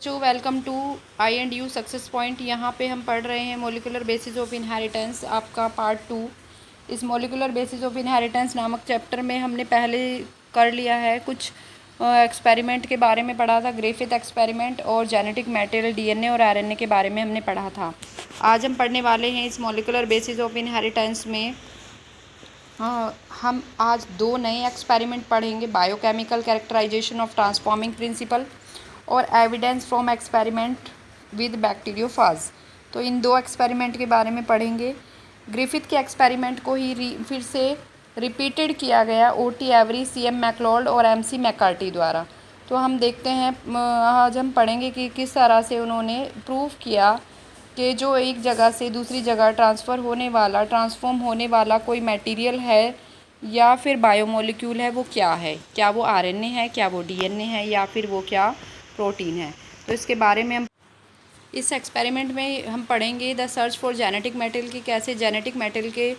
बच्चों, welcome to I and you success point. यहाँ पे हम पढ़ रहे हैं मोलिकुलर बेसिस ऑफ इनहेरिटेंस, आपका पार्ट 2। इस मोलिकुलर बेसिस ऑफ इनहेरिटेंस नामक चैप्टर में हमने पहले कर लिया है कुछ एक्सपेरिमेंट के बारे में पढ़ा था, ग्रिफिथ एक्सपेरिमेंट, और जेनेटिक मटेरियल डीएनए और आरएनए के बारे में हमने पढ़ा था। आज हम पढ़ने वाले हैं इस मोलिकुलर बेसिस ऑफ इनहेरिटेंस में हम आज दो नए एक्सपेरिमेंट पढ़ेंगे, biochemical characterization of transforming principle और evidence from experiment with bacteriophage. तो इन दो एक्सपेरिमेंट के बारे में पढ़ेंगे। ग्रिफिथ के एक्सपेरिमेंट को ही फिर से रिपीटेड किया गया ओटी एवरी, सीएम मैकलॉड और एमसी मैकार्टी द्वारा। तो हम देखते हैं, आज हम पढ़ेंगे कि किस तरह से उन्होंने प्रूव किया कि जो एक जगह से दूसरी जगह ट्रांसफॉर्म होने वाला कोई मटेरियल है या फिर बायोमोलिक्यूल है, वो क्या है। क्या वो आरएनए है, क्या वो डीएनए है, या फिर वो क्या प्रोटीन है। तो इसके बारे में हम इस एक्सपेरिमेंट में हम पढ़ेंगे the search for genetic material की, कैसे जेनेटिक मटेरियल के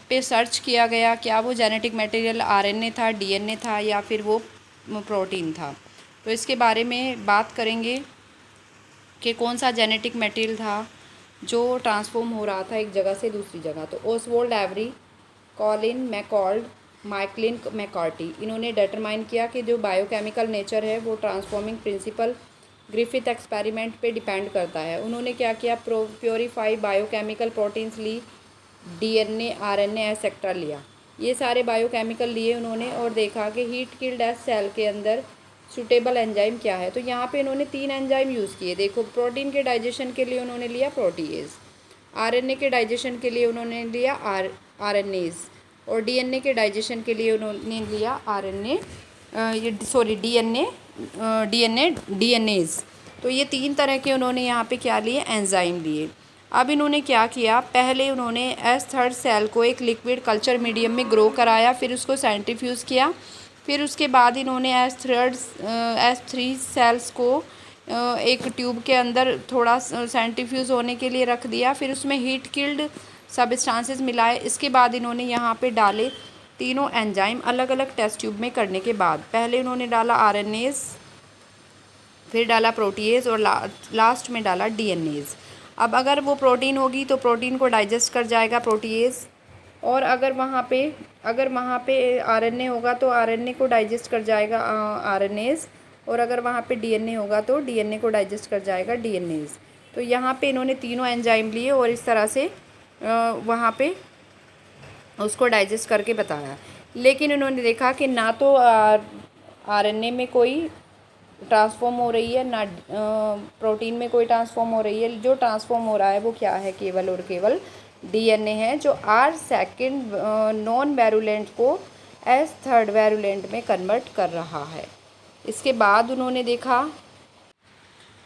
पे सर्च किया गया, क्या वो जेनेटिक मटेरियल आरएनए था, डीएनए था, या फिर वो प्रोटीन था। तो इसके बारे में बात करेंगे कि कौन सा जेनेटिक मटेरियल था जो ट्रांसफॉर्म हो रहा था एक जगह से दूसरी जगह। तो ओसवाल्ड एवरी, कॉलिन मैकॉल्ड, माइकलिन मैकार्टी, इन्होंने डिटरमाइन किया कि जो बायोकेमिकल नेचर है वो ट्रांसफॉर्मिंग प्रिंसिपल ग्रिफिथ एक्सपेरिमेंट पे डिपेंड करता है। उन्होंने क्या किया, प्योरीफाई बायोकेमिकल प्रोटीन्स ली, डीएनए, आरएनए एसेट्रा लिया। ये सारे बायोकेमिकल लिए उन्होंने और देखा कि हीट किल्ड एस सेल के अंदर सूटेबल एंजाइम क्या है। तो यहाँ पे इन्होंने 3 एंजाइम यूज़ किए। देखो, प्रोटीन के डाइजेशन के लिए उन्होंने लिया प्रोटीएज, आरएनए के डाइजेशन के लिए उन्होंने लिया आरएनएज, और डीएनए के डाइजेशन के लिए उन्होंने लिया डीएनएज। तो ये 3 तरह के उन्होंने यहाँ पे क्या लिए, एंजाइम लिए। अब इन्होंने क्या किया, पहले उन्होंने S3 सेल को एक लिक्विड कल्चर मीडियम में ग्रो कराया, फिर उसको सेंट्रीफ्यूज़ किया। फिर उसके बाद इन्होंने S3 सेल्स को एक ट्यूब के अंदर थोड़ा सेंट्रीफ्यूज़ होने के लिए रख दिया, फिर उसमें हीट किल्ड सब्सटेंसेस मिलाए। इसके बाद इन्होंने यहाँ पे डाले तीनों एंजाइम अलग अलग टेस्ट ट्यूब में करने के बाद। पहले इन्होंने डाला आरएनएज, फिर डाला प्रोटीएज, और लास्ट में डाला डीएनएज। अब अगर वो प्रोटीन होगी तो प्रोटीन को डाइजेस्ट कर जाएगा प्रोटीएज, और अगर वहाँ पे आरएनए होगा तो आरएनए को डाइजेस्ट कर जाएगा आरएनएज, और अगर वहाँ पे डीएनए होगा तो डीएनए को डाइजेस्ट कर जाएगा डीएनएज। तो यहाँ पे इन्होंने तीनों एंजाइम लिए और इस तरह से वहाँ पे उसको डाइजेस्ट करके बताया। लेकिन इन्होंने देखा कि ना तो आरएनए में कोई ट्रांसफॉर्म हो रही है, ना प्रोटीन में कोई ट्रांसफॉर्म हो रही है। जो ट्रांसफॉर्म हो रहा है वो क्या है, केवल और केवल डीएनए है, जो R2 नॉन वैरुलेंट को S3 वैरुलेंट में कन्वर्ट कर रहा है। इसके बाद उन्होंने देखा,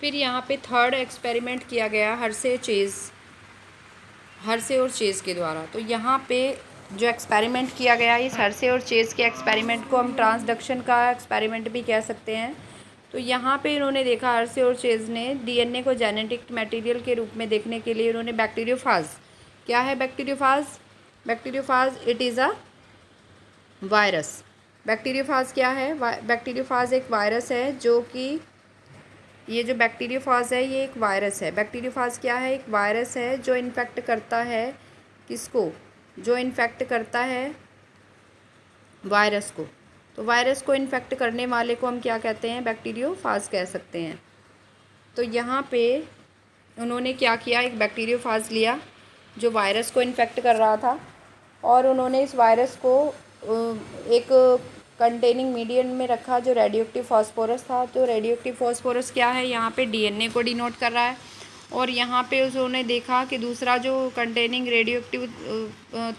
फिर यहाँ पे थर्ड एक्सपेरिमेंट किया गया हर्से और चेज़ के द्वारा। तो यहाँ पे जो एक्सपेरिमेंट किया गया, इस हर्से और चेज़ के एक्सपेरिमेंट को हम ट्रांसडक्शन का एक्सपेरिमेंट भी कह सकते हैं। तो यहाँ पे इन्होंने देखा, हर्से और चेज़ ने डीएनए को जेनेटिक मटेरियल के रूप में देखने के लिए उन्होंने बैक्टीरियोफाज, क्या है bacteriophage, it is a virus. Bacteriophage क्या है, बैक्टीरियोफाज एक वायरस है, जो कि ये जो बैक्टीरियोफाज है ये एक वायरस है। बैक्टीरियोफाज क्या है, एक वायरस है जो इन्फेक्ट करता है किसको, जो इन्फेक्ट करता है वायरस को। तो वायरस को इन्फेक्ट करने वाले को हम क्या कहते हैं, बैक्टीरियोफाज कह सकते हैं। तो यहाँ पे उन्होंने क्या किया, एक बैक्टीरियोफाज लिया जो वायरस को इन्फेक्ट कर रहा था, और उन्होंने इस वायरस को एक कंटेनिंग मीडियम में रखा जो रेडियोएक्टिव फॉस्फोरस था। तो रेडियोएक्टिव फॉस्फोरस क्या है, यहाँ पे डीएनए को डिनोट कर रहा है, और यहाँ पे उन्होंने देखा कि दूसरा जो कंटेनिंग रेडियोएक्टिव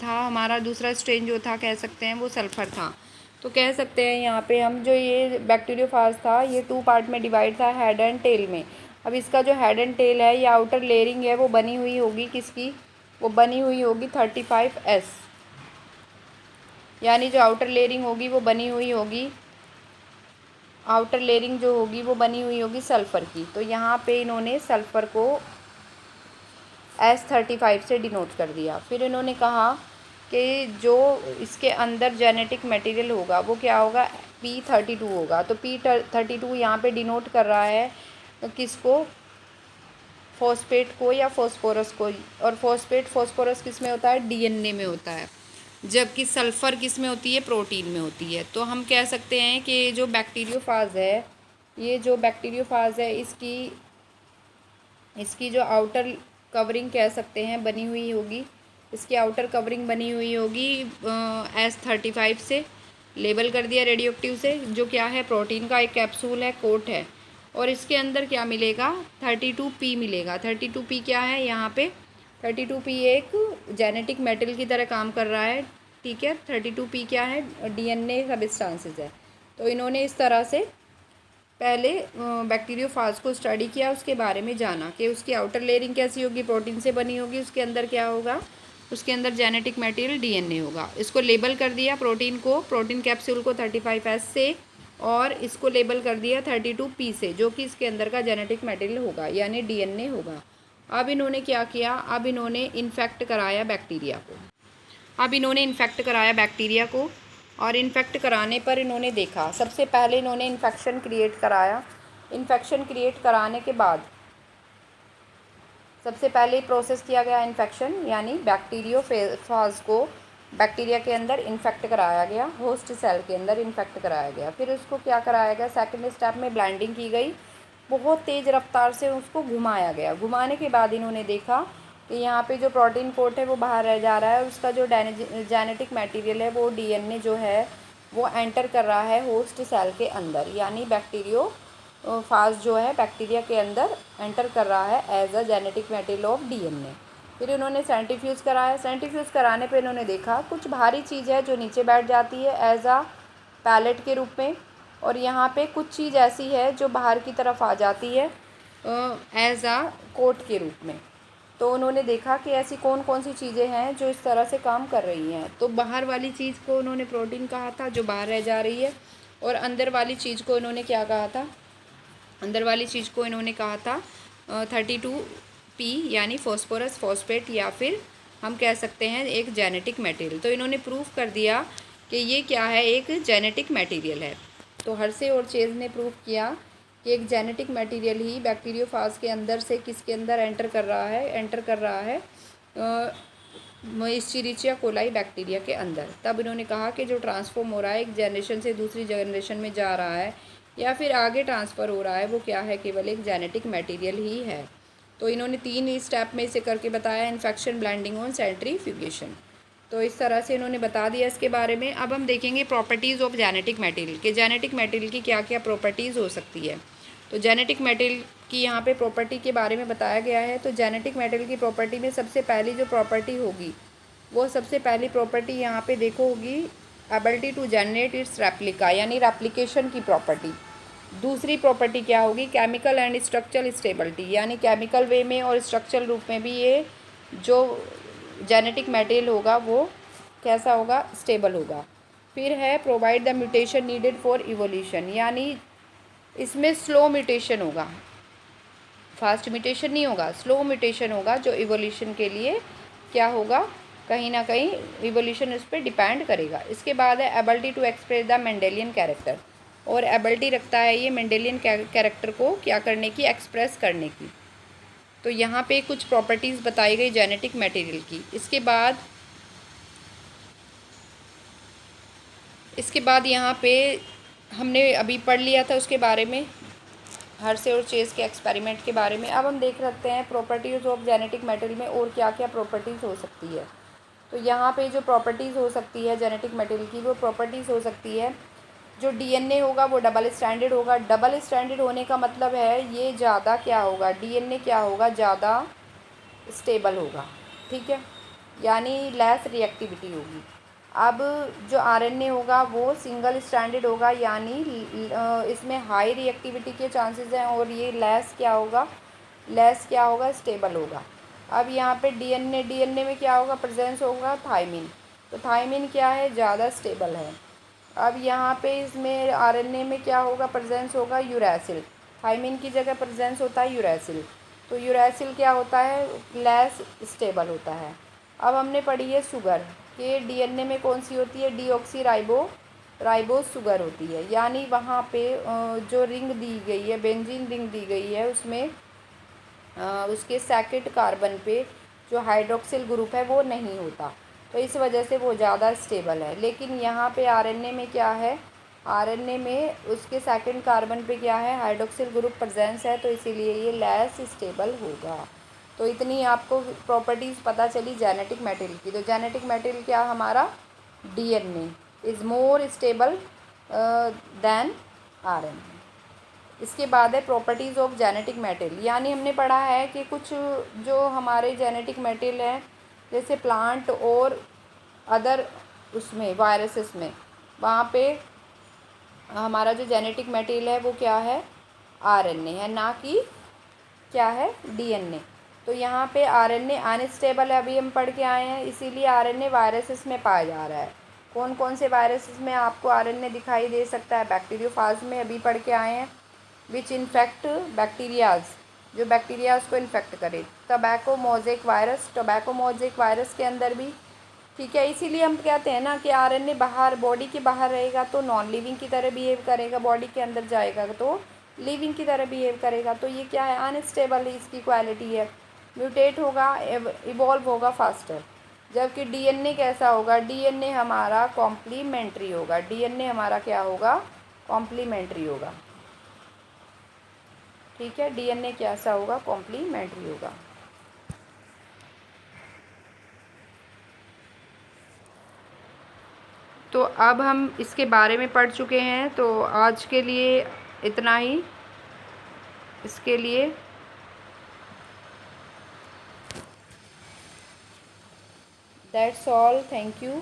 था, हमारा दूसरा स्ट्रेन जो था, कह सकते हैं वो सल्फ़र था। तो कह सकते हैं यहाँ पे हम, जो ये बैक्टीरियोफाज था ये 2 पार्ट में डिवाइड था, हेड एंड टेल में। अब इसका जो हेड एंड टेल है, ये आउटर लेयरिंग है, वो बनी हुई होगी किसकी, वो बनी हुई होगी 35S, यानी जो आउटर लेयरिंग होगी वो बनी हुई होगी, आउटर लेयरिंग जो होगी वो बनी हुई होगी सल्फ़र की। तो यहाँ पे इन्होंने सल्फ़र को S35 से डिनोट कर दिया। फिर इन्होंने कहा कि जो इसके अंदर जेनेटिक मटेरियल होगा वो क्या होगा, P32 होगा। तो P32 यहाँ पे डिनोट कर रहा है किसको, फॉस्फेट को या फॉस्फोरस को। और फॉस्फोरस किस में होता है, डीएनए में होता है, जबकि सल्फ़र किस में होती है, प्रोटीन में होती है। तो हम कह सकते हैं कि जो बैक्टीरियोफाज है, ये जो बैक्टीरियोफाज है इसकी जो आउटर कवरिंग कह सकते हैं बनी हुई होगी, इसकी आउटर कवरिंग बनी हुई होगी S35 से, लेबल कर दिया रेडियो एक्टिव से, जो क्या है, प्रोटीन का एक कैप्सूल है, कोट है। और इसके अंदर क्या मिलेगा, 32P मिलेगा। 32P क्या है यहाँ पे, 32P एक जेनेटिक मेटल की तरह काम कर रहा है, ठीक है। 32P क्या है, डीएनए सबस्टांसेस है। तो इन्होंने इस तरह से पहले बैक्टीरियोफाज को स्टडी किया, उसके बारे में जाना कि उसकी आउटर लेयरिंग कैसी होगी, प्रोटीन से बनी होगी, उसके अंदर क्या होगा, उसके अंदर जेनेटिक मटेरियल डीएनए होगा। इसको लेबल कर दिया प्रोटीन को, प्रोटीन कैप्सूल को 35S से, और इसको लेबल कर दिया 32P से, जो कि इसके अंदर का जेनेटिक मटेरियल होगा, यानी डीएनए होगा। अब इन्होंने क्या किया, अब इन्होंने इन्फेक्ट कराया बैक्टीरिया को। और इन्फेक्ट कराने पर इन्होंने देखा, सबसे पहले इन्होंने इन्फेक्शन क्रिएट कराया। इन्फेक्शन क्रिएट कराने के बाद सबसे पहले प्रोसेस किया गया इन्फेक्शन, यानी बैक्टीरियोफाज को बैक्टीरिया के अंदर इन्फेक्ट कराया गया, होस्ट सेल के अंदर इन्फेक्ट कराया गया। फिर उसको क्या कराया गया, सेकंड स्टेप में ब्लाइंडिंग की गई, बहुत तेज़ रफ्तार से उसको घुमाया गया। घुमाने के बाद इन्होंने देखा कि यहाँ पे जो प्रोटीन कोट है वो बाहर रह जा रहा है, उसका जो जेनेटिक मटेरियल है वो डीएनए जो है वो एंटर कर रहा है होस्ट सेल के अंदर, यानी फाज जो है बैक्टीरिया के अंदर एंटर कर रहा है as a genetic material of DNA. फिर इन्होंने सेंट्रीफ्यूज कराया। सेंट्रीफ्यूज कराने पे इन्होंने देखा कुछ भारी चीज़ है जो नीचे बैठ जाती है एज अ पैलेट के रूप में, और यहाँ पे कुछ चीज़ ऐसी है जो बाहर की तरफ आ जाती है एज अ कोट के रूप में। तो उन्होंने देखा कि ऐसी कौन कौन सी चीज़ें हैं जो इस तरह से काम कर रही हैं। तो बाहर वाली चीज़ को उन्होंने प्रोटीन कहा था, जो बाहर रह जा रही है, और अंदर वाली चीज़ को इन्होंने क्या कहा था, अंदर वाली चीज़ को इन्होंने कहा था 32P, यानी फॉस्फोरस, फॉस्फेट, या फिर हम कह सकते हैं एक जेनेटिक मटेरियल। तो इन्होंने प्रूफ कर दिया कि ये क्या है, एक जेनेटिक मटेरियल है। तो हर्शे और चेज ने प्रूफ किया कि एक जेनेटिक मटेरियल ही बैक्टीरियोफाज के अंदर से किसके अंदर एंटर कर रहा है इस्चेरिचिया कोलाई बैक्टीरिया के अंदर। तब इन्होंने कहा कि जो ट्रांसफॉर्म हो रहा है, एक जनरेशन से दूसरी जनरेशन में जा रहा है या फिर आगे ट्रांसफ़र हो रहा है, वो क्या है, केवल एक जेनेटिक मटेरियल ही है। तो इन्होंने 3 स्टेप में इसे करके बताया, इन्फेक्शन, ब्लाइंडिंग और सेंट्रीफ्यूगेशन। तो इस तरह से इन्होंने बता दिया इसके बारे में। अब हम देखेंगे प्रॉपर्टीज़ ऑफ जेनेटिक मटेरियल के, जेनेटिक मटेरियल की क्या क्या प्रॉपर्टीज़ हो सकती है। तो जेनेटिक मटेरियल की यहाँ पे प्रॉपर्टी के बारे में बताया गया है। तो जेनेटिक मटेरियल की प्रॉपर्टी में सबसे पहली जो प्रॉपर्टी होगी, वो सबसे पहली प्रॉपर्टी यहाँ पे देखो होगी ability to generate its replica, यानी रेप्लिकेशन की प्रॉपर्टी। दूसरी प्रॉपर्टी क्या होगी, केमिकल एंड स्ट्रक्चरल स्टेबिलिटी, यानी केमिकल वे में और स्ट्रक्चरल रूप में भी ये जो जेनेटिक मटेरियल होगा वो कैसा होगा, स्टेबल होगा। फिर है provide the mutation needed for evolution, यानी इसमें स्लो म्यूटेशन होगा, फास्ट म्यूटेशन नहीं होगा, स्लो म्यूटेशन होगा, जो इवोल्यूशन के लिए क्या होगा, कहीं ना कहीं इवोल्यूशन उस पर डिपेंड करेगा। इसके बाद है ability to express the Mendelian character, और एबिलिटी रखता है ये मेंडेलियन कैरेक्टर को क्या करने की, एक्सप्रेस करने की। तो यहाँ पे कुछ प्रॉपर्टीज़ बताई गई जेनेटिक मटेरियल की। इसके बाद यहाँ पे हमने अभी पढ़ लिया था उसके बारे में, हर्शे और चेज के एक्सपेरिमेंट के बारे में। अब हम देख सकते हैं प्रॉपर्टीज़ ऑफ जेनेटिक मटेरियल में और क्या क्या प्रॉपर्टीज़ हो सकती है। तो यहाँ पे जो प्रॉपर्टीज़ हो सकती है जेनेटिक मटेरियल की, वो प्रॉपर्टीज़ हो सकती है, जो डीएनए होगा वो डबल स्टैंडर्ड होगा। डबल स्टैंडर्ड होने का मतलब है ये ज़्यादा क्या होगा, डीएनए क्या होगा, ज़्यादा स्टेबल होगा, ठीक है, यानी लेस रिएक्टिविटी होगी। अब जो आरएनए होगा वो सिंगल स्टैंडर्ड होगा, यानी इसमें हाई रिएक्टिविटी के चांसेस हैं, और ये लेस क्या होगा, स्टेबल होगा। अब यहाँ पे डीएनए में क्या होगा, प्रेजेंस होगा थायमिन। तो थायमिन क्या है, ज़्यादा स्टेबल है। अब यहाँ पे इसमें आरएनए में क्या होगा, प्रेजेंस होगा यूरैसिल। थायमिन की जगह प्रेजेंस होता है यूरैसिल। तो यूरैसिल क्या होता है, लेस स्टेबल होता है। अब हमने पढ़ी है शुगर, कि डीएनए में कौन सी होती है, डीऑक्सी राइबो राइबोज शुगर होती है। यानी वहाँ पे जो रिंग दी गई है, बेंजीन रिंग दी गई है, उसमें उसके सेकंड कार्बन पे जो हाइड्रोक्सिल ग्रुप है वो नहीं होता, तो इस वजह से वो ज़्यादा स्टेबल है। लेकिन यहाँ पे आरएनए में क्या है, आरएनए में उसके सेकंड कार्बन पे क्या है, हाइड्रोक्सिल ग्रुप प्रेजेंस है, तो इसीलिए ये लेस स्टेबल होगा। तो इतनी आपको प्रॉपर्टीज़ पता चली जेनेटिक मटेरियल की। तो जेनेटिक मटेरियल क्या हमारा, DNA is more stable then RNA. इसके बाद है प्रॉपर्टीज़ ऑफ जेनेटिक मटेरियल। यानी हमने पढ़ा है कि कुछ जो हमारे जेनेटिक मटेरियल हैं, जैसे प्लांट और अदर उसमें वायरसेस में, वहाँ पे हमारा जो जेनेटिक मटेरियल है वो क्या है, आरएनए है, ना कि क्या है, डीएनए। तो यहाँ पे आरएनए अनस्टेबल है, अभी हम पढ़ के आए हैं, इसीलिए आरएनए वायरसेस में पाया जा रहा है। कौन कौन से वायरसेस में आपको आरएनए दिखाई दे सकता है, बैक्टीरियोफाज में अभी पढ़ के आए हैं, विच इन्फेक्ट बैक्टीरियाज, जो बैक्टीरियाज को इन्फेक्ट करे। Tobacco mosaic virus, tobacco mosaic virus के अंदर भी, ठीक है। इसीलिए हम कहते हैं ना कि आरएनए बाहर, बॉडी के बाहर रहेगा तो नॉन लिविंग की तरह बिहेव करेगा, बॉडी के अंदर जाएगा तो लिविंग की तरह बिहेव करेगा। तो ये क्या है, अनस्टेबल है, इसकी क्वालिटी है, म्यूटेट होगा, इवॉल्व होगा फास्टर। जबकि डीएनए कैसा होगा, डीएनए हमारा कॉम्प्लीमेंट्री होगा, डीएनए हमारा क्या होगा, कॉम्प्लीमेंट्री होगा, ठीक है। डीएनए कैसा होगा, कॉम्प्लीमेंट्री होगा। तो अब हम इसके बारे में पढ़ चुके हैं, तो आज के लिए इतना ही। इसके लिए दैट्स ऑल, थैंक यू।